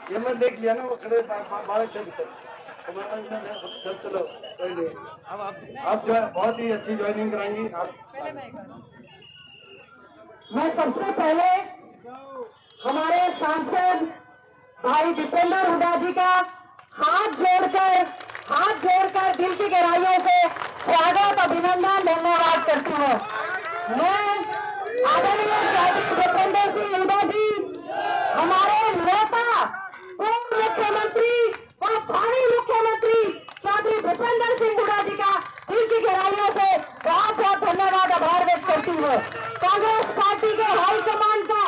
ये मैं देख लिया ना, वो खड़े बाहर थे भीतर। चलो कोई नहीं। अब आप जो है बहुत ही अच्छी ज्वाइनिंग कराएंगी आप। मैं सबसे पहले हमारे सांसद भाई दीपेंद्र हुड्डा जी का हाथ जोड़कर दिल की गहराइयों से स्वागत, अभिनंदन, धन्यवाद करती हूँ। मैं आदरणीय चौधरी दीपेंद्र सिंह हुड्डा जी, हमारे नेता, पूर्व मुख्यमंत्री व भावी मुख्यमंत्री चौधरी दीपेंद्र सिंह हुड्डा जी का दिल की गहराइयों से बहुत बहुत धन्यवाद, आभार व्यक्त करती हूँ। कांग्रेस पार्टी के हाईकमान का,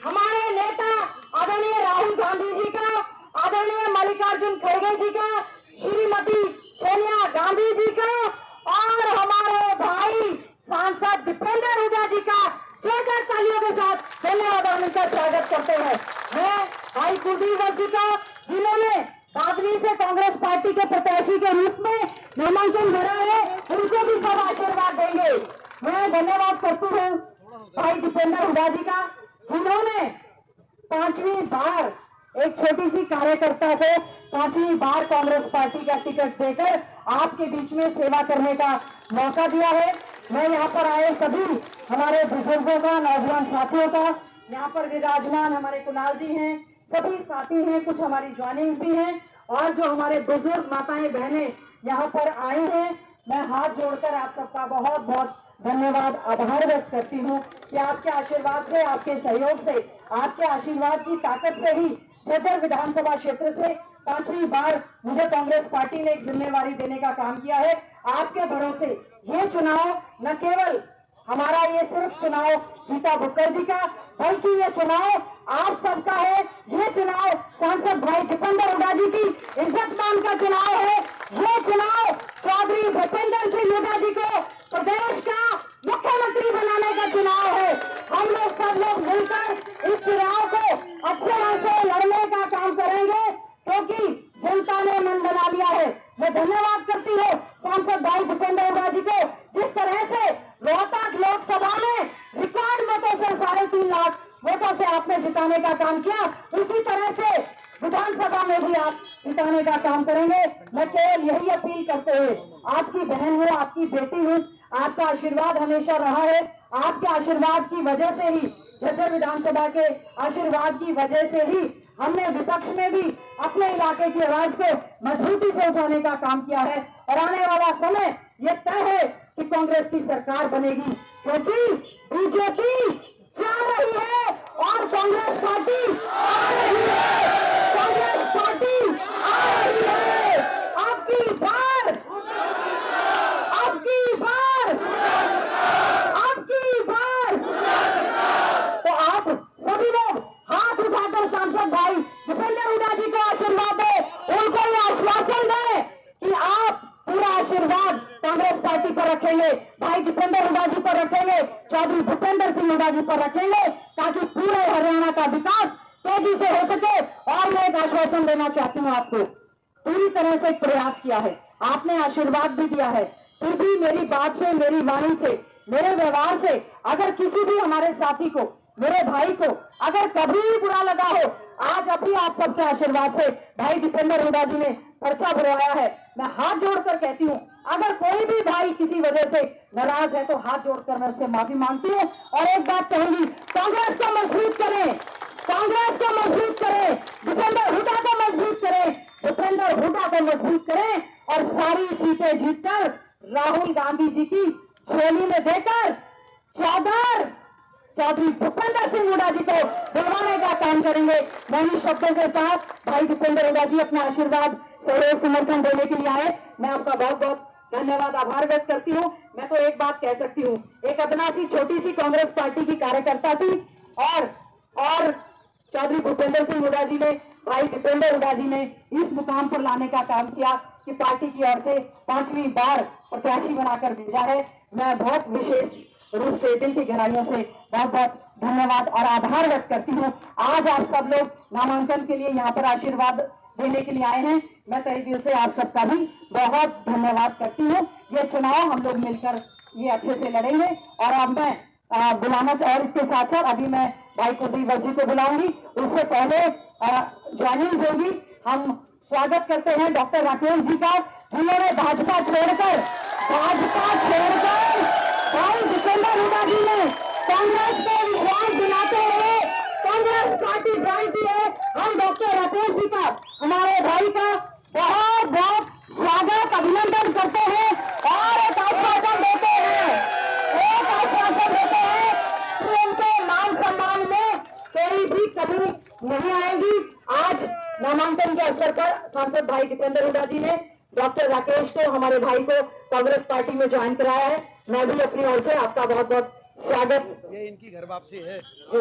हमारे नेता आदरणीय राहुल गांधी जी का, आदरणीय मल्लिकार्जुन खड़गे जी का, श्रीमती सोनिया गांधी जी का और हमारे भाई सांसद दीपेंद्र हुड्डा जी का जोरदार तालियों के साथ धन्यवाद और उनका स्वागत करते हैं। मैं भाई कुलदीप जी का, जिन्होंने बादली से कांग्रेस पार्टी के प्रत्याशी के रूप में नामांकन भरा है, उनको भी सब आशीर्वाद देंगे। मैं धन्यवाद करती हूँ भाई दीपेंद्र हुड्डा जी का, जिन्होंने 5वीं बार एक छोटी सी कार्यकर्ता को 5वीं बार कांग्रेस पार्टी का टिकट देकर आपके बीच में सेवा करने का मौका दिया है। मैं यहाँ पर आए सभी हमारे बुजुर्गों का, नौजवान साथियों का, यहाँ पर विराजमान हमारे कुणाल जी हैं, सभी साथी हैं, कुछ हमारी ज्वाइनिंग भी हैं और जो हमारे बुजुर्ग माताएं बहनें यहाँ पर आए हैं, मैं हाथ जोड़कर आप सबका बहुत बहुत धन्यवाद, आभार व्यक्त करती हूँ कि आपके आशीर्वाद से, आपके सहयोग से, आपके आशीर्वाद की ताकत से ही झज्जर विधानसभा क्षेत्र से 5वीं बार मुझे कांग्रेस पार्टी ने एक जिम्मेवारी देने का काम किया है। आपके भरोसे ये चुनाव न केवल हमारा, ये सिर्फ चुनाव गीता बुक्कर जी का, बल्कि ये चुनाव आप सबका है। ये चुनाव सांसद भाई दीपेंद्र हुड्डा जी की इज्जत मान का चुनाव है। ये चुनाव चौधरी दीपेंद्र सिंह हुड्डा जी को प्रदेश का मुख्यमंत्री बनाने का चुनाव है। हम लोग सब लोग मिलकर इस चुनाव को अच्छे ढंग से लड़ने का काम करेंगे, क्योंकि जनता ने मन बना लिया है। मैं धन्यवाद करती हूँ सांसद भाई दीपेंद्र हुड्डा जी को, जिस तरह से रोहतक लोकसभा में रिकॉर्ड मतों से 3.5 लाख वोटों से आपने जिताने का काम किया, उसी तरह से विधानसभा में भी आप जिताने का काम करेंगे। मैं केवल यही अपील करते हुए, आपकी बहन हूँ, आपकी बेटी हूँ, आपका आशीर्वाद हमेशा रहा है। आपके आशीर्वाद की वजह से ही, झज्जर विधानसभा के आशीर्वाद की वजह से ही हमने विपक्ष में भी अपने इलाके की आवाज को मजबूती से उठाने का काम किया है। और आने वाला समय ये तय है कि कांग्रेस की सरकार बनेगी, क्योंकि बीजेपी जा रही है और कांग्रेस पार्टी आ रही है। कांग्रेस पार्टी आ रही है। आपकी बार, आपकी बार, आपकी बार। तो आप सभी लोग हाथ उठाकर सांसद भाई दीपेंद्र हुड्डा जी को आशीर्वाद दें, उनको ये आश्वासन दें कि आप पूरा आशीर्वाद कांग्रेस पार्टी पर रखेंगे, भाई दीपेंद्र हुड्डा जी पर रखेंगे, चौधरी भूपेंद्र सिंह हुड्डा जी पर रखेंगे, ताकि पूरे हरियाणा का विकास तेजी से हो सके। और मैं एक आश्वासन देना चाहती हूँ आपको, पूरी तरह से एक प्रयास किया है, आपने आशीर्वाद भी दिया है, फिर भी मेरी बात से, मेरी वाणी से, मेरे व्यवहार से अगर किसी भी हमारे साथी को, मेरे भाई को अगर कभी भी बुरा लगा हो, आज अभी आप सबके आशीर्वाद से भाई दीपेंद्र हुड्डा जी ने पर्चा भरवाया है। मैं हाथ जोड़कर कहती हूँ, अगर कोई भी भाई किसी वजह से नाराज है तो हाथ जोड़कर मैं उससे माफी मांगती हूँ। और एक बात कहूंगी, कांग्रेस को मजबूत करें, कांग्रेस को मजबूत करें, दीपेंद्र हुड्डा को मजबूत करें, दीपेंद्र हुड्डा को मजबूत करें और सारी सीटें जीतकर राहुल गांधी जी की झोली में देकर चौधरी भूपेंद्र सिंह हुड्डा जी को दिलवाने का काम करेंगे। मैं इन शब्दों के साथ भाई दीपेंद्र हुड्डा जी अपना आशीर्वाद, सहयोग, समर्थन देने के लिए आए। मैं आपका बहुत बहुत धन्यवाद, आभार व्यक्त करती हूँ। मैं तो एक बात कह सकती हूँ, एक अदना सी छोटी सी कांग्रेस पार्टी की कार्यकर्ता थी और चौधरी भूपेंद्र सिंह हुड्डा जी ने, भाई दीपेंद्र हुड्डा जी ने इस मुकाम पर लाने का काम किया कि पार्टी की ओर से 5वीं बार प्रत्याशी बनाकर भेजा है। मैं बहुत विशेष रूप से दिल की गहराइयों से बहुत बहुत धन्यवाद और आभार व्यक्त करती हूँ। आज आप सब लोग नामांकन के लिए यहाँ पर आशीर्वाद देने के लिए आए हैं, मैं तहे दिल से आप सबका भी बहुत धन्यवाद करती हूँ। ये चुनाव हम लोग मिलकर ये अच्छे से लड़ेंगे। और अब मैं बुलाना और इसके साथ साथ अभी मैं भाई कुलदीप जी को बुलाऊंगी। उससे पहले ज्वाइनिंग होगी। हम स्वागत करते हैं डॉक्टर राकेश जी का, जिन्होंने भाजपा छोड़कर भाई जितेंद्र हुड्डा जी ने कांग्रेस को विश्वास दिलाते हुए कांग्रेस पार्टी ज्वाइन की है। हम डॉक्टर राकेश जी का, हमारे भाई का बहुत बहुत स्वागत अभिनंदन करते हैं और एक आश्वासन देते हैं कि उनके मान सम्मान में कोई भी कमी नहीं आएगी। आज नामांकन के अवसर पर सांसद भाई जितेंद्र हुड्डा जी ने डॉक्टर राकेश को, हमारे भाई को कांग्रेस पार्टी में ज्वाइन कराया है। मैं भी अपनी ओर से आपका बहुत बहुत स्वागत। ये इनकी घर वापसी है जी,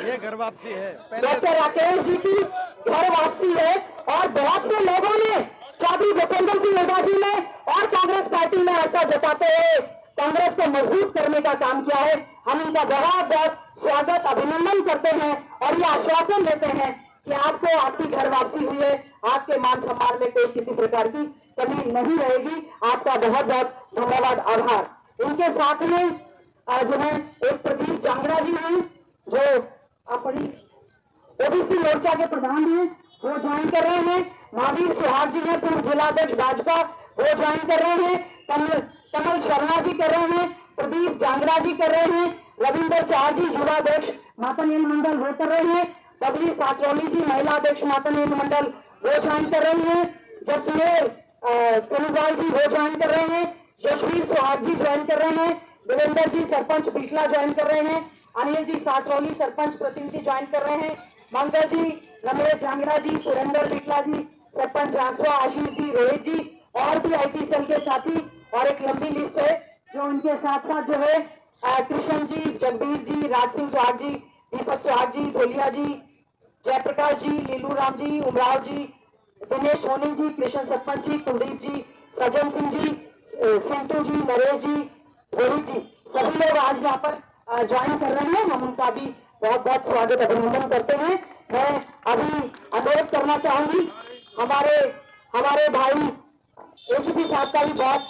ये घर वापसी है। डॉक्टर राकेश जी की घर वापसी है और बहुत से लोगों ने चौधरी भूपेंद्र सिंह हुड्डा जी ने और कांग्रेस पार्टी में ऐसा जताते हुए कांग्रेस को मजबूत करने का काम किया है। हम इनका बहुत बहुत स्वागत अभिनंदन करते हैं और ये आश्वासन देते हैं कि आपको आपकी घर वापसी हुई है, आपके मान सम्मान में कोई किसी प्रकार की कमी नहीं रहेगी। आपका बहुत बहुत धन्यवाद, आभार। इनके साथ में जो है एक प्रदीप जांगड़ा जी हैं, जो अपनी ओबीसी मोर्चा के प्रधान हैं, वो ज्वाइन कर रहे हैं। महावीर सुहाग जी हैं, पूर्व जिलाध्यक्ष भाजपा, वो ज्वाइन कर रहे हैं। कमल शर्मा जी कर रहे हैं, प्रदीप जांगड़ा जी कर रहे हैं, रविंद्र चार जी युवाध्यक्ष मातन मंडल वो कर रहे हैं, बबली सासरोली जी महिला अध्यक्ष मातन मंडल वो ज्वाइन कर रही हैं, जसमेर कनुवाल जी वो ज्वाइन कर रहे हैं, यशवीर सुहाग जी ज्वाइन कर रहे हैं, देवेंद्र जी सरपंच बिटला ज्वाइन कर रहे हैं, अनिल जी सासरोली सरपंच प्रतिनिधि ज्वाइन कर रहे हैं, मंगल जी, रमेश जांगड़ा जी, सुरेंद्र बिटला जी सरपंच झांसवा, आशीष जी, रोहित जी और भी आईटी सेल के साथी और एक लंबी लिस्ट है जो उनके साथ साथ जो है कृष्ण जी, जगबीर जी, राज सिंह सुहाग जी, दीपक सुहाग जी, धोलिया जी, जयप्रकाश जी, लीलू राम जी, उमराव जी, दिनेश सोनी जी, कृष्ण सरपंच जी, कुलदीप जी, सज्जन सिंह जी, सिंटू जी, नरेश जी, रोहित जी, सभी लोग आज यहाँ पर ज्वाइन कर रहे हैं। हम उनका भी बहुत बहुत स्वागत अभिनंदन करते हैं। मैं अभी अनुरोध करना चाहूंगी हमारे भाई एसीपी साहब का भी बहुत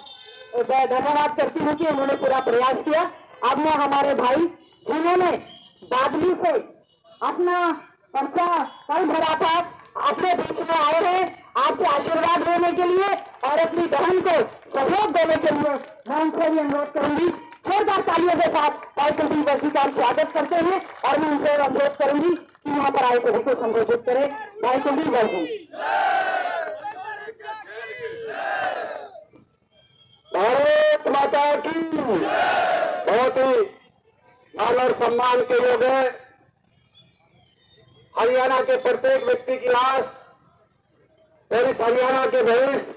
धन्यवाद करती हूँ कि उन्होंने पूरा प्रयास किया। अब मैं हमारे भाई जिन्होंने बादली से अपना पर्चा कल भरा था, अपने बीच में आए हैं आपसे आशीर्वाद लेने के लिए और अपनी बहन को सहयोग देने के लिए। मैं उनसे भी अनुरोध करूंगी, जोरदार तालियों के साथ भाई कुलदीप वैसी का स्वागत करते हैं और मैं उनसे अनुरोध करूंगी कि यहाँ पर आए सभी को संबोधित करें। भाई कुलदीप वैसी। भारत माता की बहुत ही मान और सम्मान के योग है। हरियाणा के प्रत्येक व्यक्ति की आस और इस हरियाणा के भविष्य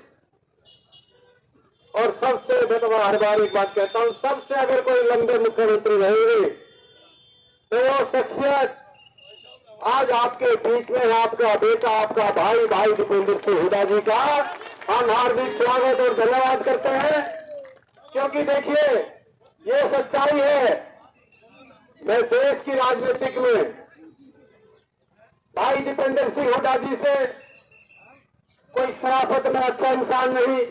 और सबसे, मैं तो हर बार एक बात कहता हूं, सबसे अगर कोई लंबे मुख्यमंत्री रहेंगे तो वो शख्सियत आज आपके बीच में आपका बेटा, आपका भाई भूपेंद्र सिंह हुड्डा जी का हम हार्दिक स्वागत और धन्यवाद करते हैं। क्योंकि देखिए ये सच्चाई है, मैं देश की राजनीतिक में भाई भूपेंद्र सिंह हुड्डा जी से कोई शराफत में अच्छा इंसान नहीं,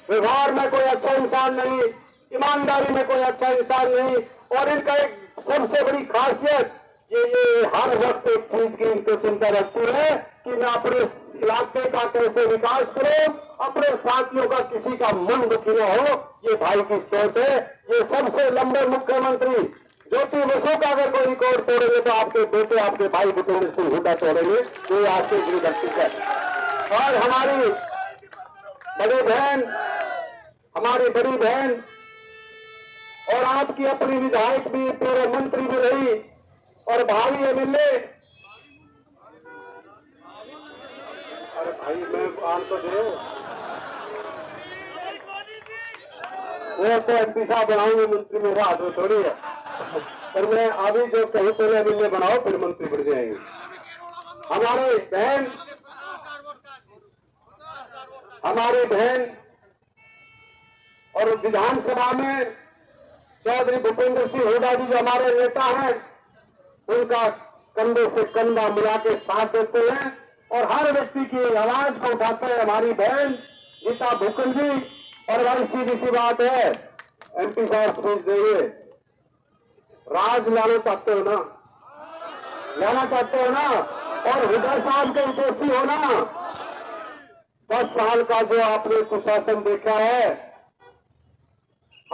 व्यवहार में कोई अच्छा इंसान नहीं, ईमानदारी में कोई अच्छा इंसान नहीं, और इनका एक सबसे बड़ी खासियत ये हर वक्त एक चीज की इनको चिंता रखती है कि मैं अपने इलाके का कैसे विकास करूं, अपने साथियों का किसी का मन दुखी न हो। ये भाई की सोच है। ये सबसे लंबे मुख्यमंत्री ज्योति बसु का अगर कोई रिकॉर्ड तोड़ेंगे तो आपके बेटे, आपके भाई भूपेंद्र सिंह हुड्डा तोड़ेंगे। ये आज से जुड़ी व्यक्ति है। और हमारी बड़ी बहन और आपकी अपनी विधायक भी, पूर्व मंत्री भी रही और भावी एमएलए। अरे भाई मैं आन तो दे, वो तो एमपी साहब बनाऊंगे, मंत्री मेरा हाथ में थोड़ी है। पर मैं अभी जो कहीं पहले एमएलए बनाओ फिर मंत्री बढ़ जाएंगे। हमारी बहन और विधानसभा में चौधरी भूपेंद्र सिंह हुड्डा जी जो हमारे नेता हैं, उनका कंधे से कंधा मिला के साथ देते हैं और हर व्यक्ति की आवाज को उठाते हैं। हमारी बहन गीता भूकन जी, और हमारी सीधी सी बात है, एमपी साहब स्पीच देंगे, राज लाना चाहते हो ना, और हुड्डा साहब के दोषी होना। 10 साल का जो आपने कुशासन देखा है,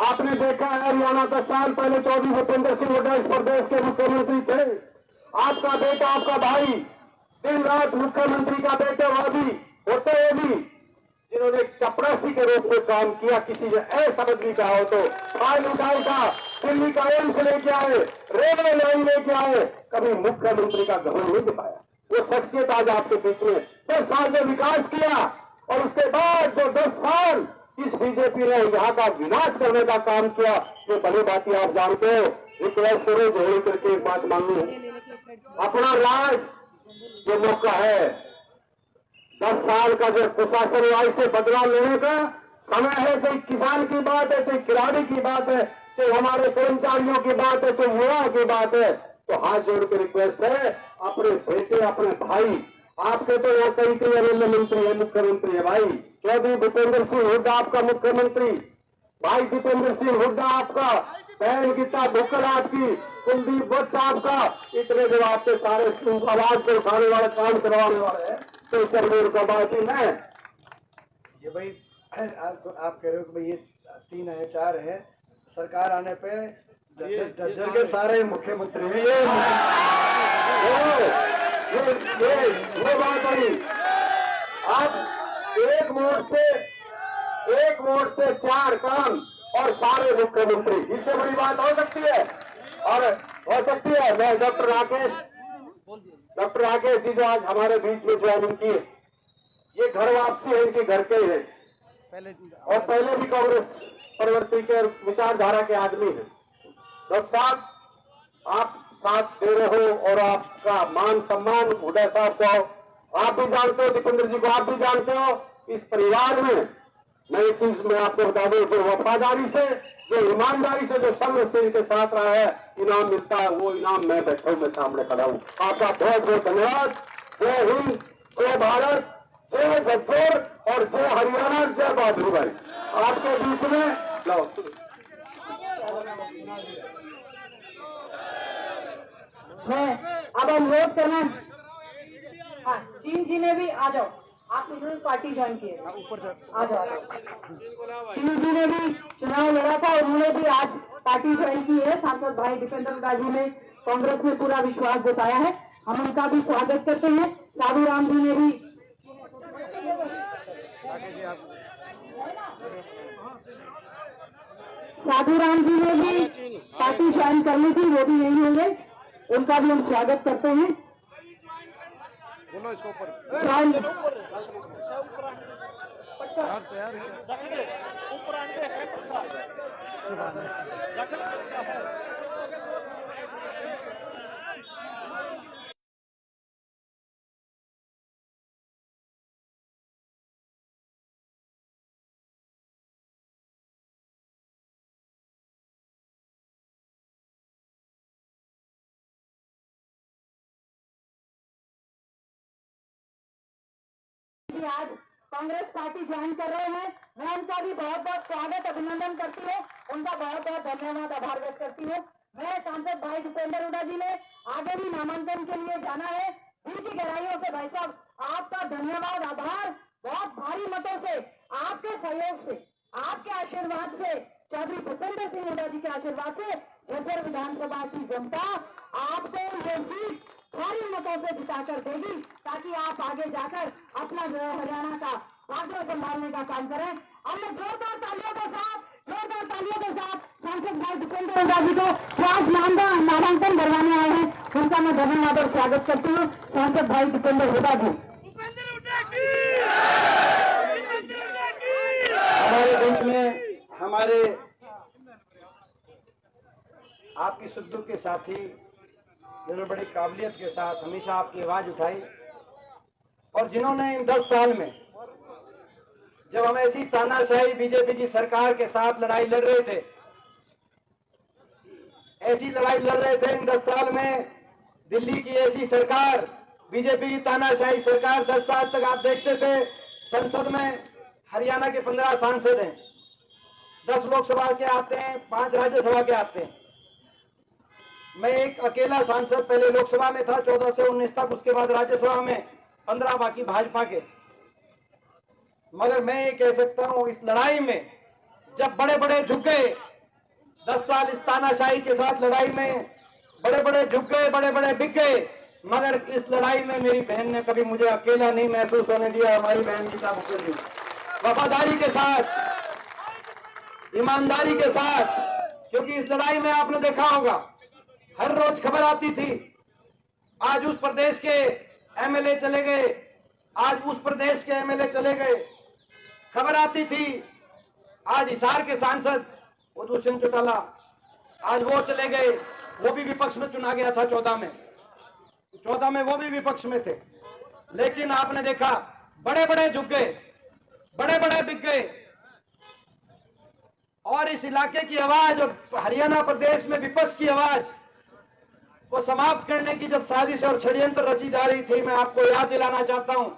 आपने देखा है हरियाणा 10 साल पहले चौधरी भूपेंद्र सिंह हुड्डा इस प्रदेश के मुख्यमंत्री थे। आपका बेटा, आपका भाई दिन रात मुख्यमंत्री का बेटेवादी होते हुए भी जिन्होंने चपरासी के रूप में काम किया, किसी ने ऐसा आदमी का हो तो फाइल उठाई था, दिल्ली का एम्स लेके आए, रेलवे लाइन लेके आए, कभी मुख्यमंत्री का गहन नहीं दिखाया। वो शख्सियत आज आपके बीच में 10 साल जो विकास किया, और उसके बाद जो 10 साल इस बीजेपी ने यहाँ का विनाश करने का काम किया, ये भली बात आप जानते हो। रिक्वेस्ट करो, जोड़ी करके एक बात मांगू, अपना राज जो मौका है, 10 साल का जो प्रशासन से बदला लेने का समय है। चाहे किसान की बात है, चाहे खिलाड़ी की बात है, चाहे हमारे कर्मचारियों की बात है, चाहे युवाओं की बात है, तो हाथ जोड़ के रिक्वेस्ट है, अपने बेटे, अपने भाई, आपके तो यहाँ कई रेलवे मंत्री है, मुख्यमंत्री है भाई, चौधरी भूपेंद्र सिंह हुड्डा आपका मुख्यमंत्री, भाई दीपेंद्र सिंह हुड्डा आपका, बहन गीता भुक्कल आपकी, कुलदीप वत्स आपका, इतने जो आपके सारे आवाज को उठाने वाले, काम करवाने वाले हैं, तो सरवीर का बात ही मैं ये भाई आप कह रहे हो कि भाई ये 3 है 4 है, सरकार आने पे झज्जर के सारे मुख्यमंत्री हैं। ये बात नहीं। आप एक वोट से 4 काम और सारे मुख्यमंत्री, इससे बड़ी बात हो सकती है? और हो सकती है। मैं डॉक्टर राकेश जी जो आज हमारे बीच में ज्वाइनिंग की, ये घर वापसी है, इनके घर के हैं और पहले भी कांग्रेस प्रवृत्ति के विचारधारा के आदमी हैं। डॉक्टर साहब, आप साथ दे रहे हो और आपका मान सम्मान हुड्डा साहब को आप भी जानते हो, दीपेंद्र जी को आप भी जानते हो। इस परिवार में मैं एक चीज मैं आपको बता दूं, जो वफादारी से, जो ईमानदारी से, जो संघर्ष से इनके साथ रहा है, इनाम मिलता है, वो इनाम मैं बैठा हूं, मैं सामने खड़ा हूं। आपका बहुत बहुत धन्यवाद। जय हिंद, जय भारत, जय झज्जर और जय हरियाणा, जय बहादुर भाई। आपके बीच में लो मैं अब अनुरोध करना। हाँ, चीन जी ने भी आ जाओ, आप इन्होंने पार्टी ज्वाइन की है, आ जाओ। चीन जी ने भी चुनाव लड़ा था, उन्होंने भी आज पार्टी ज्वाइन की है। सांसद भाई दीपेंद्र हुड्डा जी ने कांग्रेस में पूरा विश्वास जताया है, हम उनका भी स्वागत करते हैं। साधु राम जी ने भी पार्टी ज्वाइन करनी थी, वो भी नहीं होंगे, उनका भी हम स्वागत करते हैं। बोलो इसको ऊपर तैयार आज कांग्रेस पार्टी ज्वाइन कर रहे हैं, मैं उनका भी बहुत बहुत स्वागत अभिनंदन करती हूँ, उनका बहुत बहुत धन्यवाद, आभार व्यक्त करती हूँ। मैं सांसद भाई दीपेंद्र हुड्डा जी ने आगे भी नामांकन के लिए जाना है, दिल की गहराइयों से भाई साहब आपका धन्यवाद, आभार। बहुत भारी मतों से, आपके सहयोग से, आपके आशीर्वाद से, चौधरी भूपेंद्र सिंह हुड्डा जी के आशीर्वाद से झज्जर विधानसभा की जनता आपको ये सीट भारी मतों से जिताकर देगी, ताकि आप आगे जाकर अपना जो है हरियाणा का भाग्य संभालने का काम करें। हमने जोरदार तालियों के साथ सांसद भाई दीपेंद्र हुड्डा जी को जो आज नामांकन भरवाने आए हैं, उनका मैं धन्यवाद और स्वागत करती हूँ। सांसद भाई दीपेंद्र हुड्डा जी। हमारे बीच में हमारे आपकी सुख दुख के साथी, जिन्होंने बड़ी काबिलियत के साथ हमेशा आपकी आवाज उठाई, और जिन्होंने इन 10 साल में जब हम ऐसी तानाशाही बीजेपी की सरकार के साथ लड़ाई लड़ रहे थे, ऐसी लड़ाई लड़ रहे थे इन 10 साल में, दिल्ली की ऐसी सरकार, बीजेपी की तानाशाही सरकार 10 साल तक आप देखते थे। संसद में हरियाणा के 15 सांसद हैं, 10 लोकसभा के आते हैं, 5 राज्यसभा के आते हैं, मैं एक अकेला सांसद पहले लोकसभा में था 14 से 19 तक, उसके बाद राज्यसभा में 15, बाकी भाजपा के। मगर मैं ये कह सकता हूं इस लड़ाई में जब बड़े बड़े झुक गए, 10 साल इस तानाशाही के साथ लड़ाई में बड़े बड़े झुक गए, बड़े बड़े बिक गए, मगर इस लड़ाई में मेरी बहन ने कभी मुझे अकेला नहीं महसूस होने दिया। हमारी बहन गीता भुक्कल जी वफादारी के साथ, ईमानदारी के साथ, क्योंकि इस लड़ाई में आपने देखा होगा हर रोज खबर आती थी, आज उस प्रदेश के एमएलए चले गए, आज उस प्रदेश के एमएलए चले गए, खबर आती थी। आज हिसार के सांसद दुष्यंत चौटाला, आज वो चले गए, वो भी विपक्ष में चुना गया था 14 में वो भी विपक्ष में थे। लेकिन आपने देखा बड़े बड़े झुक गए, बड़े बड़े बिक गए, और इस इलाके की आवाज और हरियाणा प्रदेश में विपक्ष की आवाज को समाप्त करने की जब साजिश और षड्यंत्र रची जा रही थी, मैं आपको याद दिलाना चाहता हूं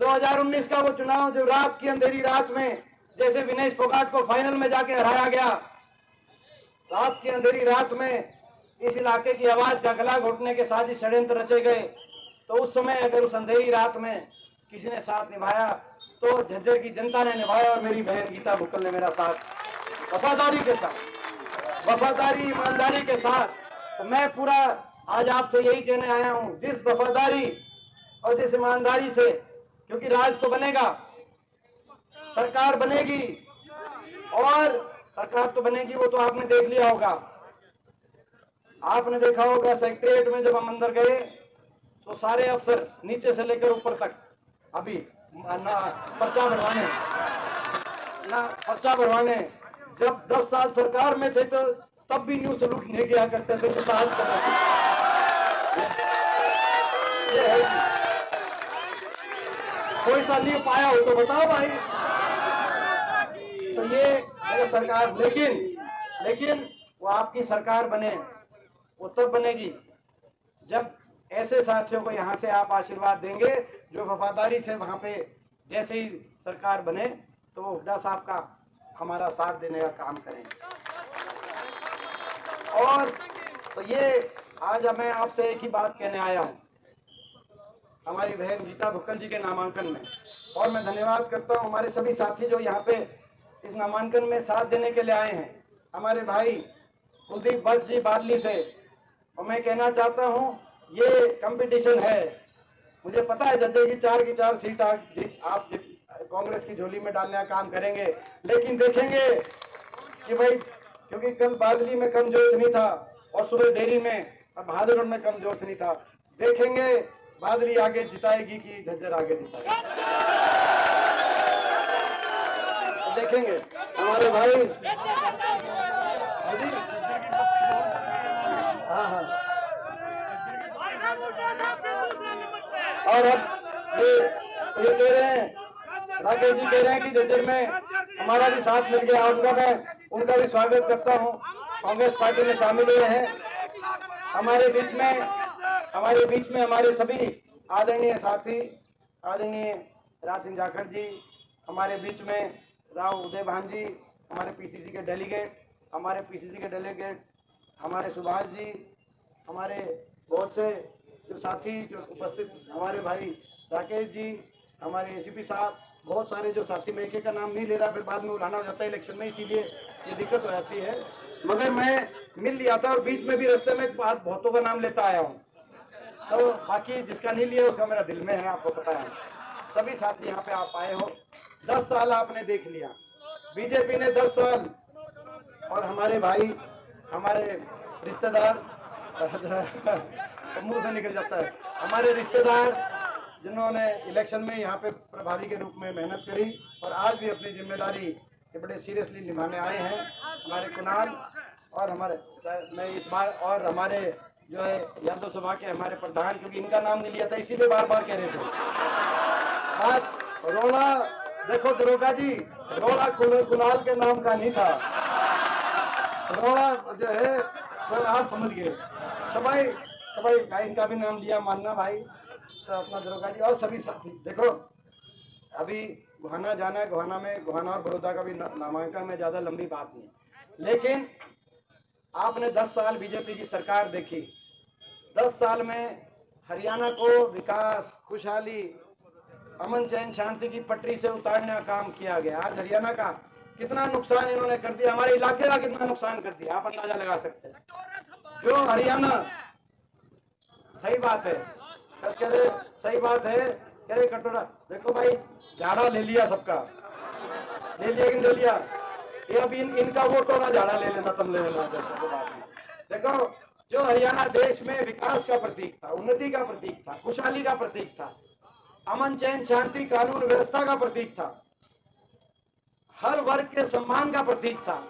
2019 का वो चुनाव जो रात की अंधेरी रात में जैसे विनेश फोगाट को फाइनल में जाके हराया गया, रात की अंधेरी रात में इस इलाके की आवाज का गला घोटने के साजिश षड्यंत्र रचे गए, तो उस समय अगर उस अंधेरी रात में किसी ने साथ निभाया तो झज्जर की जनता ने निभाया, और मेरी बहन गीता भुक्कल ने मेरा साथ वफादारी के साथ, वफादारी ईमानदारी के साथ। तो मैं पूरा आज आपसे यही कहने आया हूं, जिस वफादारी और जिस ईमानदारी से, क्योंकि राज तो बनेगा, सरकार बनेगी, और सरकार तो बनेगी वो तो आपने देख लिया होगा, आपने देखा होगा सेक्रेटरीट में जब हम अंदर गए तो सारे अफसर नीचे से लेकर ऊपर तक अभी ना पर्चा भरवाने जब 10 साल सरकार में थे तो तब भी न्यू सलूट नहीं किया करते थे, तो आज कोई सा नहीं पाया हो तो बताओ भाई। तो ये सरकार, लेकिन वो आपकी सरकार बने, वो तब बनेगी जब ऐसे साथियों को यहाँ से आप आशीर्वाद देंगे जो वफादारी से वहां पे जैसे ही सरकार बने तो वो हुड्डा साहब का हमारा साथ देने का काम करेंगे। और तो ये आज मैं आपसे एक ही बात कहने आया हूँ हमारी बहन गीता भुक्कल जी के नामांकन में, और मैं धन्यवाद करता हूँ हमारे सभी साथी जो यहाँ पे इस नामांकन में साथ देने के लिए आए हैं, हमारे भाई कुलदीप बस जी बादली से। और मैं कहना चाहता हूँ ये कंपटीशन है, मुझे पता है जज्जे की 4 की 4 सीट आप कांग्रेस की झोली में डालने का काम करेंगे, लेकिन देखेंगे कि भाई, क्योंकि कल बादली में कम जोश नहीं था और सुबह डेरी में और बहादुर में कम जोश नहीं था, देखेंगे बादली आगे जिताएगी कि झज्जर आगे जिताएगी, तो देखेंगे हमारे भाई। हाँ, और अब ये कह रहे हैं, राकेश जी कह रहे हैं कि जज्जर में हमारा भी साथ मिल गया, उनका भी स्वागत करता हूं। कांग्रेस पार्टी में शामिल हुए हैं, हमारे बीच में हमारे सभी आदरणीय साथी, आदरणीय राज सिंह जाखड़ जी, हमारे बीच में राव उदय भान जी, हमारे पीसीसी के डेलीगेट, हमारे सुभाष जी, हमारे बहुत से जो साथी जो उपस्थित, हमारे भाई राकेश जी, हमारे एसीपी साहब, बहुत सारे जो साथी, मैं एक का नाम नहीं ले रहा, फिर बाद में उठाना हो जाता है इलेक्शन में, इसीलिए ये दिक्कत हो जाती है, मगर मैं मिल लिया था और बीच में भी रास्ते में बहुतों का नाम लेता आया हूँ, तो बाकी जिसका नहीं लिया उसका मेरा दिल में है, आपको पता है। सभी साथी यहाँ पे आप आए हो, 10 साल आपने देख लिया, बीजेपी ने 10 साल, और हमारे भाई, हमारे रिश्तेदार मुंह से निकल जाता है, हमारे रिश्तेदार जिन्होंने इलेक्शन में यहाँ पे प्रभारी के रूप में मेहनत करी और आज भी अपनी जिम्मेदारी ये बड़े सीरियसली निभाने आए हैं, हमारे कुणाल और हमारे, मैं इस बार, और हमारे जो है यादव सभा के हमारे प्रधान, क्योंकि इनका नाम नहीं लिया था इसीलिए बार बार कह रहे थे बात। रोड़ा देखो दरोगा जी, रोड़ा कुणाल के नाम का नहीं था, रोड़ा जो है तो आप समझ गए, तो भाई इनका भी नाम लिया मानना भाई, तो अपना दरोगा जी और सभी साथी। देखो अभी गोहाना जाना है, गोहाना और बड़ौदा का भी नामांकन में ज़्यादा लंबी बात नहीं, लेकिन आपने 10 साल बीजेपी की सरकार देखी। 10 साल में हरियाणा को विकास, खुशहाली, अमन चैन शांति की पटरी से उतारने का काम किया गया। आज हरियाणा का कितना नुकसान इन्होंने कर दिया, हमारे इलाके का कितना नुकसान कर दिया, आप अंदाजा लगा सकते हैं। जो हरियाणा, सही बात है, कह रहे सही बात है, कह रहे कटोरा देखो भाई, झाड़ा ले लिया सबका, ले लिया कि नहीं ले लिया, ये अभी इनका वोट होगा, झाड़ा ले लेना, तुम ले लेना। देखो, जो हरियाणा देश में विकास का प्रतीक था, उन्नति का प्रतीक था, खुशहाली का प्रतीक था, अमन चैन शांति कानून व्यवस्था का प्रतीक था, हर वर्ग के सम्मान का प्रतीक था,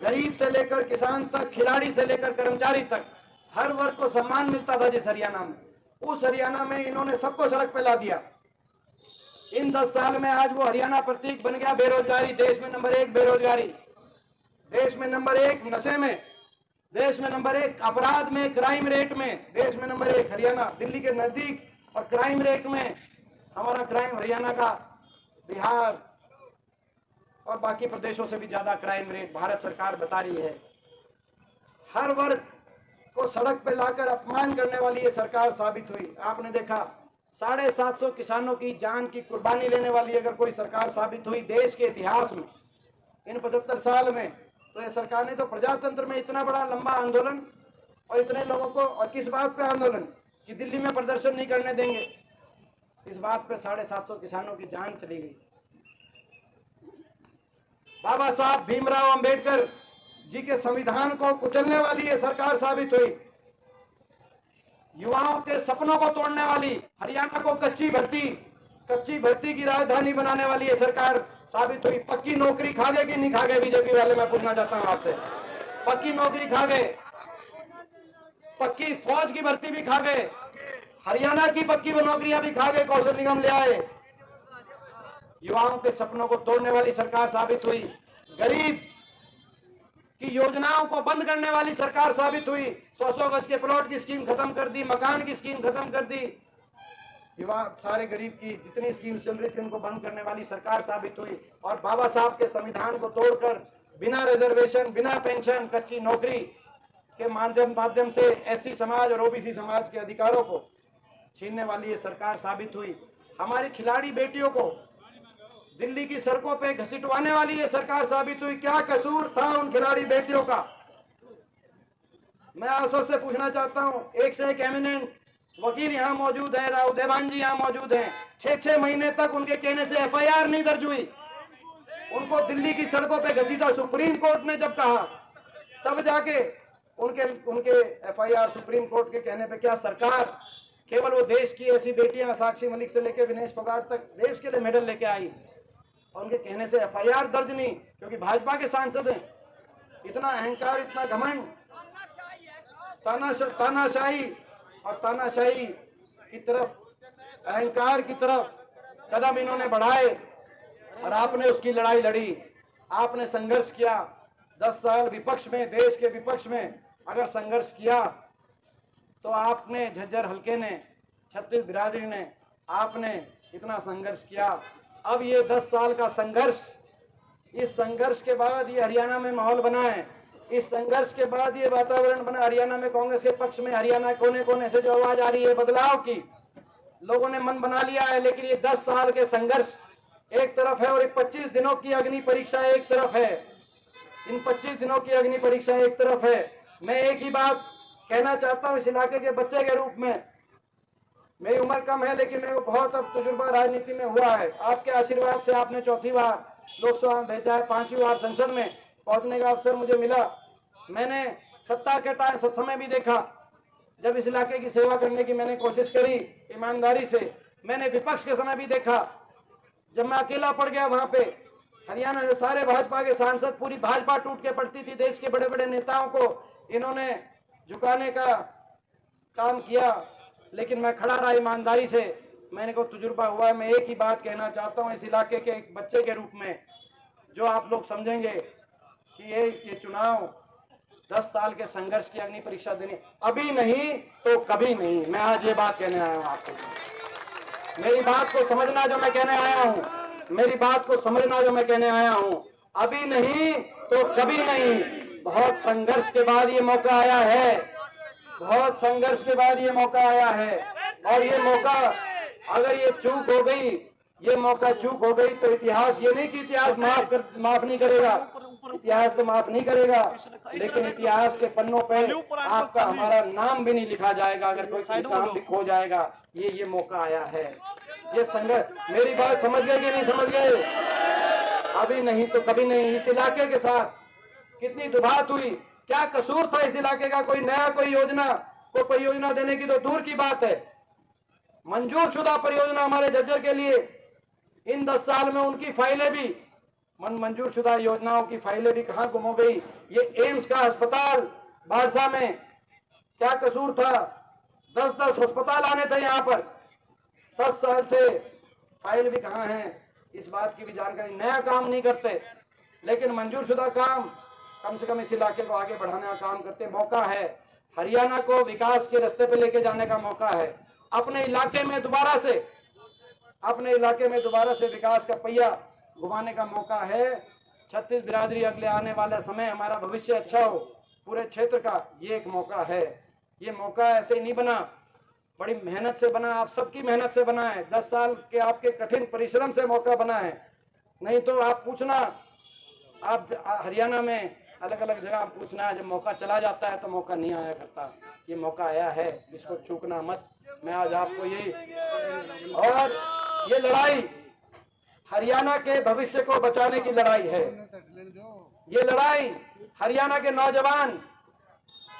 गरीब से लेकर किसान तक, खिलाड़ी से लेकर कर्मचारी तक, हर वर्ग को सम्मान मिलता था जिस हरियाणा में, उस हरियाणा में इन्होंने सबको सड़क पे ला दिया। इन 10 साल में आज वो हरियाणा प्रतीक बन गया। बेरोजगारी देश में नंबर 1, बेरोजगारी देश में नंबर 1, नशे में देश में नंबर 1, अपराध में, क्राइम रेट में देश में नंबर 1 हरियाणा, दिल्ली के नजदीक, और क्राइम रेट में हमारा क्राइम हरियाणा का बिहार और बाकी प्रदेशों से भी ज्यादा क्राइम रेट भारत सरकार बता रही है। हर वर्ग को सड़क पे लाकर अपमान करने वाली ये सरकार साबित हुई। आपने देखा 750 किसानों की जान की कुर्बानी लेने वाली अगर कोई सरकार साबित हुई देश के इतिहास में इन 75 साल में, तो ये सरकार ने तो प्रजातंत्र में इतना बड़ा लंबा आंदोलन और इतने लोगों को, और किस बात पे आंदोलन कि दिल्ली में प्रदर्शन नहीं करने देंगे, इस बात पे 750 किसानों की जान चली गई। बाबा साहब भीमराव अंबेडकर जी के संविधान को कुचलने वाली ये सरकार साबित हुई। युवाओं के सपनों को तोड़ने वाली, हरियाणा को कच्ची भर्ती की राजधानी बनाने वाली ये सरकार साबित हुई। पक्की नौकरी खा गए कि नहीं खा गए बीजेपी वाले, मैं पूछना चाहता हूं आपसे। पक्की नौकरी खा गए, पक्की फौज की भर्ती भी खा गए, हरियाणा की पक्की नौकरियां भी खा गए, कौशल निगम ले आए। युवाओं के सपनों को तोड़ने वाली सरकार साबित हुई। गरीब की योजनाओं को बंद करने वाली सरकार साबित हुई। 100 गज के प्लॉट की स्कीम खत्म कर दी, मकान की स्कीम खत्म कर दी, युवा सारे गरीब की जितनी स्कीम चल रही थी उनको बंद करने वाली सरकार साबित हुई। और बाबा साहब के संविधान को तोड़कर बिना रिजर्वेशन, बिना पेंशन, कच्ची नौकरी के माध्यम से एससी समाज और ओबीसी समाज के अधिकारों को छीनने वाली ये सरकार साबित हुई। हमारी खिलाड़ी बेटियों को दिल्ली की सड़कों पे घसीटवाने वाली ये सरकार साबित हुई। क्या कसूर था उन खिलाड़ी बेटियों का? मैं आप सबसे पूछना चाहता हूं, एक से एक एमिनेंट वकील यहाँ मौजूद है, राव देवान जी यहाँ मौजूद हैं। 6-6 महीने तक उनके कहने से एफआईआर नहीं दर्ज हुई, उनको दिल्ली की सड़कों पे घसीटा। सुप्रीम कोर्ट ने जब कहा तब जाके उनके एफआईआर सुप्रीम कोर्ट के कहने पे। क्या सरकार केवल वो देश की ऐसी बेटियां साक्षी मलिक से लेकर विनेश फोगाट तक देश के लिए मेडल लेके आई और उनके कहने से एफआईआर दर्ज नहीं, क्योंकि भाजपा के सांसद हैं। इतना अहंकार, इतना घमंड, तानाशाही की तरफ, अहंकार की तरफ कदम इन्होंने बढ़ाए और आपने उसकी लड़ाई लड़ी, आपने संघर्ष किया। 10 साल विपक्ष में, देश के विपक्ष में अगर संघर्ष किया तो आपने, झज्जर हलके ने, छत्तीस बिरादरी ने, आपने इतना संघर्ष किया। अब ये 10 साल का संघर्ष, इस संघर्ष के बाद ये हरियाणा में माहौल बना है, इस संघर्ष के बाद ये वातावरण बना हरियाणा में। कांग्रेस के पक्ष में हरियाणा कोने कोने से जो आवाज आ रही है बदलाव की, लोगों ने मन बना लिया है। लेकिन ये 10 साल के संघर्ष एक तरफ है और 25 दिनों की अग्नि परीक्षा एक तरफ है। इन 25 दिनों की अग्नि परीक्षा एक तरफ है। मैं एक ही बात कहना चाहता हूं इस इलाके के बच्चे के रूप में। मेरी उम्र कम है लेकिन मेरे को बहुत अब तजुर्बा राजनीति में हुआ है। आपके आशीर्वाद से आपने 4थी बार लोकसभा में भेजा है, 5वीं बार संसद में पहुंचने का अवसर मुझे मिला। मैंने सत्ता के समय भी देखा जब इस इलाके की सेवा करने की मैंने कोशिश करी ईमानदारी से। मैंने विपक्ष के समय भी देखा जब मैं अकेला पड़ गया वहां पे। हरियाणा में सारे भाजपा के सांसद, पूरी भाजपा टूट के पड़ती थी। देश के बड़े बड़े नेताओं को इन्होंने झुकाने का काम किया, लेकिन मैं खड़ा रहा ईमानदारी से। मैंने को तजुर्बा हुआ है। मैं एक ही बात कहना चाहता हूं इस इलाके के एक बच्चे के रूप में, जो आप लोग समझेंगे कि ये चुनाव 10 साल के संघर्ष की अग्नि परीक्षा देनी, अभी नहीं तो कभी नहीं। मैं आज ये बात कहने आया हूं आपको। मेरी बात को समझना जो मैं कहने आया हूं, मेरी बात को समझना जो मैं कहने आया हूं। अभी नहीं तो कभी नहीं। बहुत संघर्ष के बाद ये मौका आया है, बहुत संघर्ष के बाद ये मौका आया है। और ये मौका अगर ये चूक हो गई, ये मौका चूक हो गई तो इतिहास, ये नहीं कि इतिहास माफ नहीं करेगा, इतिहास तो माफ नहीं करेगा, लेकिन इतिहास के पन्नों पे आपका हमारा नाम भी नहीं लिखा जाएगा अगर कोई काम भी खो जाएगा। ये मौका आया है, ये संघर्ष। मेरी बात समझ गए कि नहीं समझ गए? अभी नहीं तो कभी नहीं। इस इलाके के साथ कितनी दुबात हुई, क्या कसूर था इस इलाके का? कोई नया कोई योजना, कोई परियोजना देने की तो दूर की बात है। मंजूर शुदा परियोजना हमारे झज्जर के लिए इन 10 साल में उनकी फाइलें भी, मंजूर शुदा योजनाओं की फाइलें भी कहां गुम हो गई। ये एम्स का अस्पताल बारसा में, क्या कसूर था? 10-10 अस्पताल आने थे यहाँ पर, 10 साल से फाइल भी कहां है, इस बात की भी जानकारी। नया काम नहीं करते, लेकिन मंजूर शुदा काम कम से कम इस इलाके को आगे बढ़ाने का काम करते। मौका है, हरियाणा को विकास के रास्ते पे लेके जाने का मौका है। अपने इलाके में दोबारा से विकास का पहिया घुमाने का मौका है। छत्तीस बिरादरी अगले आने वाला समय हमारा भविष्य अच्छा हो पूरे क्षेत्र का, ये एक मौका है। ये मौका ऐसे ही नहीं बना, बड़ी मेहनत से बना, आप सबकी मेहनत से बना है। 10 साल के आपके कठिन परिश्रम से मौका बना है। नहीं तो आप पूछना, आप हरियाणा में अलग अलग जगह पूछना है, जब मौका चला जाता है तो मौका नहीं आया करता। ये मौका आया है, इसको चूकना मत। मैं आज आपको और ये लड़ाई हरियाणा के भविष्य को बचाने की लड़ाई है। ये लड़ाई हरियाणा के नौजवान,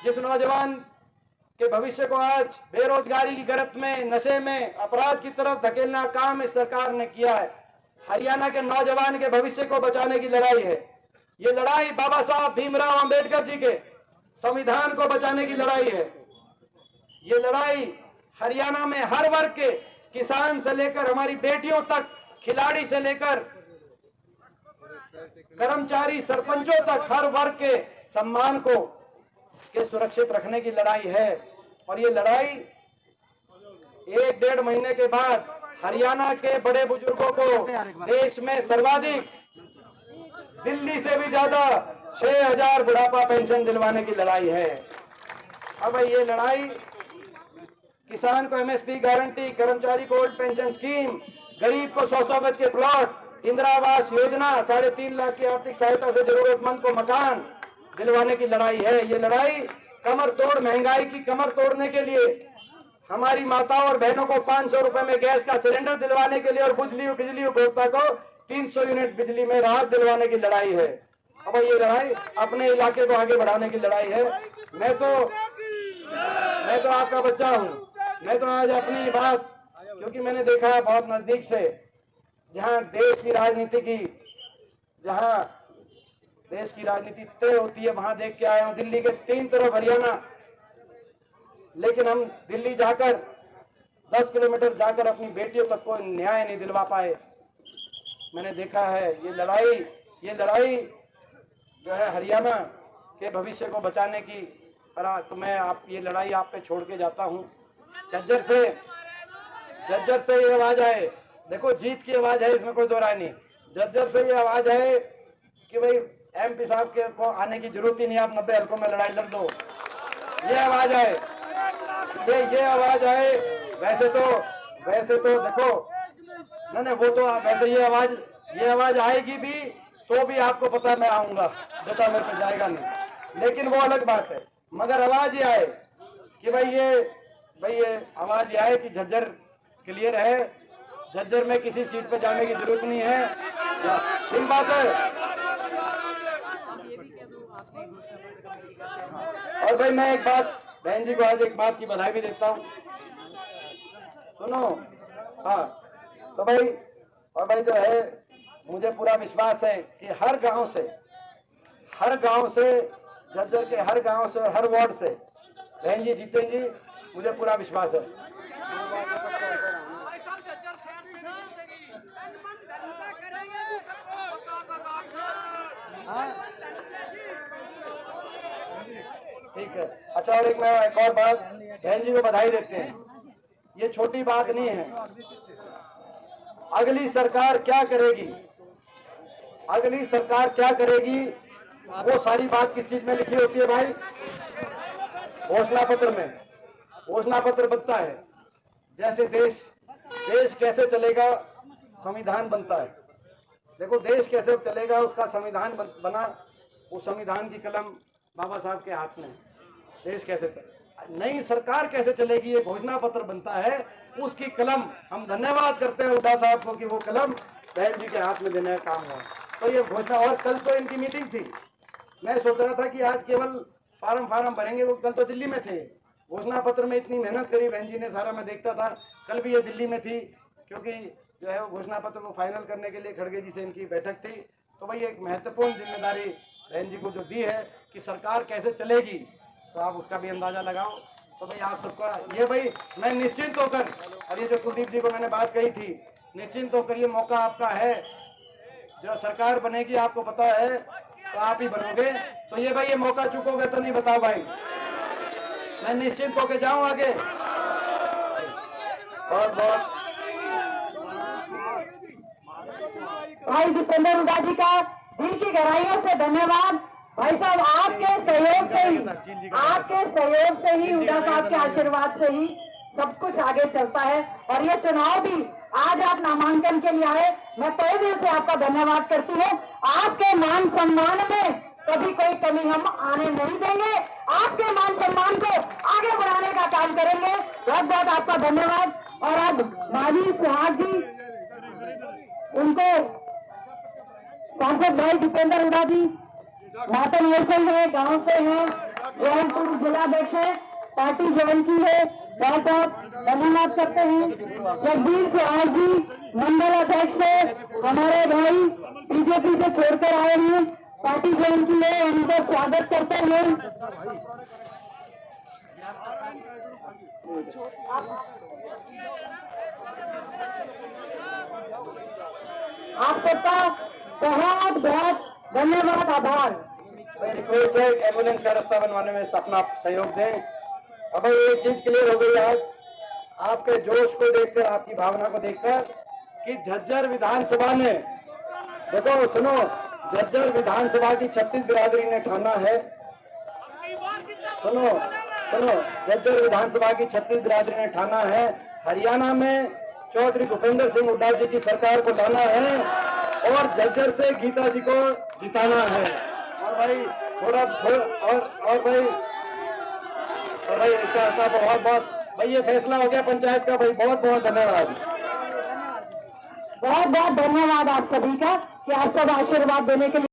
जिस नौजवान के भविष्य को आज बेरोजगारी की गिरफ्त में, नशे में, अपराध की तरफ धकेलना काम इस सरकार ने किया है। हरियाणा के नौजवान के भविष्य को बचाने की लड़ाई है। ये लड़ाई बाबा साहब भीमराव अंबेडकर जी के संविधान को बचाने की लड़ाई है। ये लड़ाई हरियाणा में हर वर्ग के, किसान से लेकर हमारी बेटियों तक, खिलाड़ी से लेकर कर्मचारी, सरपंचों तक, हर वर्ग के सम्मान को के सुरक्षित रखने की लड़ाई है। और ये लड़ाई 1-1.5 महीने के बाद हरियाणा के बड़े बुजुर्गों को देश में सर्वाधिक, दिल्ली से भी ज्यादा 6000 बुढ़ापा पेंशन दिलवाने की लड़ाई है। अब ये लड़ाई किसान को एमएसपी गारंटी, कर्मचारी को ओल्ड पेंशन स्कीम, गरीब को 100 गज के प्लॉट, इंदिरा आवास योजना, 3.5 लाख की आर्थिक सहायता से जरूरतमंद को मकान दिलवाने की लड़ाई है। ये लड़ाई कमर तोड़, महंगाई की कमर तोड़ने के लिए, हमारी माताओं और बहनों को 500 रुपए में गैस का सिलेंडर दिलवाने के लिए और बिजली उपभोक्ता को 300 यूनिट बिजली में राहत दिलवाने की लड़ाई है। अब ये लड़ाई अपने इलाके को आगे बढ़ाने की लड़ाई है। मैं तो आपका बच्चा हूँ। मैं तो आज अपनी बात, क्योंकि मैंने देखा है बहुत नजदीक से, जहां देश की राजनीति तय होती है, वहां देख के आया हूं। दिल्ली के 3 तरफ हरियाणा, लेकिन हम दिल्ली जाकर 10 किलोमीटर जाकर अपनी बेटियों तक को न्याय नहीं दिलवा पाए। मैंने देखा है ये लड़ाई जो है हरियाणा के भविष्य को बचाने की। तो मैं ये लड़ाई आप पे छोड़ के जाता हूं। झज्जर से ये आवाज है, देखो जीत की आवाज है, इसमें कोई दो राय नहीं। झज्जर से ये आवाज है कि भाई एमपी साहब के को आने की जरूरत ही नहीं, आप 90 हल्कों में लड़ाई लड़ दो। ये आवाज है, ये आवाज है। वैसे तो देखो नहीं, वो तो वैसे ये आवाज आएगी भी तो भी आपको पता मैं आऊंगा, बेटा मेरे को जाएगा नहीं, लेकिन वो अलग बात है। मगर आवाज ये आए कि भाई ये आवाज ये आए कि झज्जर क्लियर है, झज्जर में किसी सीट पे जाने की जरूरत नहीं है। ठीक बात है। और भाई मैं एक बात बहन जी को आज एक बात की बधाई भी देता हूँ, सुनो। हाँ तो भाई, और भाई जो है मुझे पूरा विश्वास है कि हर गांव से झज्जर के हर गांव से और हर वार्ड से बहन जी जीतेंगी, मुझे पूरा विश्वास है। ठीक है। अच्छा, और एक और बात बहन जी को बधाई देते हैं, ये छोटी बात नहीं है। अगली सरकार क्या करेगी वो सारी बात किस चीज में लिखी होती है भाई? घोषणा पत्र में। घोषणा पत्र बनता है जैसे देश कैसे चलेगा, संविधान बनता है। देखो देश कैसे चलेगा, उसका संविधान बना, उस संविधान की कलम बाबा साहब के हाथ में। देश कैसे चले, नई सरकार कैसे चलेगी, ये घोषणा पत्र बनता है, उसकी कलम हम धन्यवाद करते हैं हुड्डा साहब को कि वो कलम बहन जी के हाथ में देने का काम हुआ। तो ये घोषणा, और कल तो इनकी मीटिंग थी, मैं सोच रहा था कि आज केवल फार्म भरेंगे, वो कल तो दिल्ली में थे। घोषणा पत्र में इतनी मेहनत करी बहन जी ने, सारा मैं देखता था, कल भी ये दिल्ली में थी, क्योंकि जो है वो घोषणा पत्र को फाइनल करने के लिए खड़गे जी से इनकी बैठक थी। तो भाई एक महत्वपूर्ण जिम्मेदारी बहन जी को जो दी है कि सरकार कैसे चलेगी, तो आप उसका भी अंदाजा लगाओ। तो भाई आप सबका ये, भाई मैं निश्चिंत होकर, और ये जो कुलदीप जी को मैंने बात कही थी, निश्चिंत होकर ये मौका आपका है, जो सरकार बनेगी आपको पता है तो आप ही बनोगे। तो ये भाई ये मौका चुकोगे तो नहीं, बताओ भाई। मैं निश्चिंत होकर जाऊं आगे। बहुत बहुत भाई दीपेंद्र हुड्डा जी का दिल की गहराइयों से धन्यवाद। भाई साहब आपके सहयोग से ही हुड्डा साहब के आशीर्वाद से ही सब कुछ आगे चलता है। और ये चुनाव भी आज आप नामांकन के लिए आए, मैं तहे दिल से आपका धन्यवाद करती हूँ। आपके मान सम्मान में कभी कोई कमी हम आने नहीं देंगे, आपके मान सम्मान को आगे बढ़ाने का काम करेंगे। बहुत बहुत आपका धन्यवाद। और अब माजी सुहाग जी, उनको सांसद भाई दीपेंद्र हुड्डा जी मातन नेशन है, गांव से हैं, जौनपुर जिलाध्यक्ष है, पार्टी ज्वाइन की है, बहुत बहुत धन्यवाद करते हैं। जगदीश सुहाग जी मंडल अध्यक्ष है, हमारे भाई बीजेपी से छोड़कर आए हैं, पार्टी ज्वाइन की है, उनको स्वागत करते हैं। आप सबका बहुत बहुत धन्यवाद, आभार। रिक्वेस्ट है एम्बुलेंस का रास्ता बनवाने में अपना सहयोग दें। अब एक चीज क्लियर हो गई आज आपके जोश को देखकर, आपकी भावना को देखकर, कि झज्जर विधानसभा ने, देखो सुनो, झज्जर विधानसभा की 36 बिरादरी ने ठाना है, सुनो झज्जर विधानसभा की 36 बिरादरी ने ठाना है, हरियाणा में चौधरी भूपेंद्र सिंह हुड्डा जी की सरकार को लाना है और झज्जर से गीता जी को जिताना है। और भाई इसका बहुत बहुत भाई ये फैसला हो गया पंचायत का। भाई बहुत बहुत धन्यवाद, बहुत बहुत धन्यवाद आप सभी का कि आप सब आशीर्वाद देने के लिए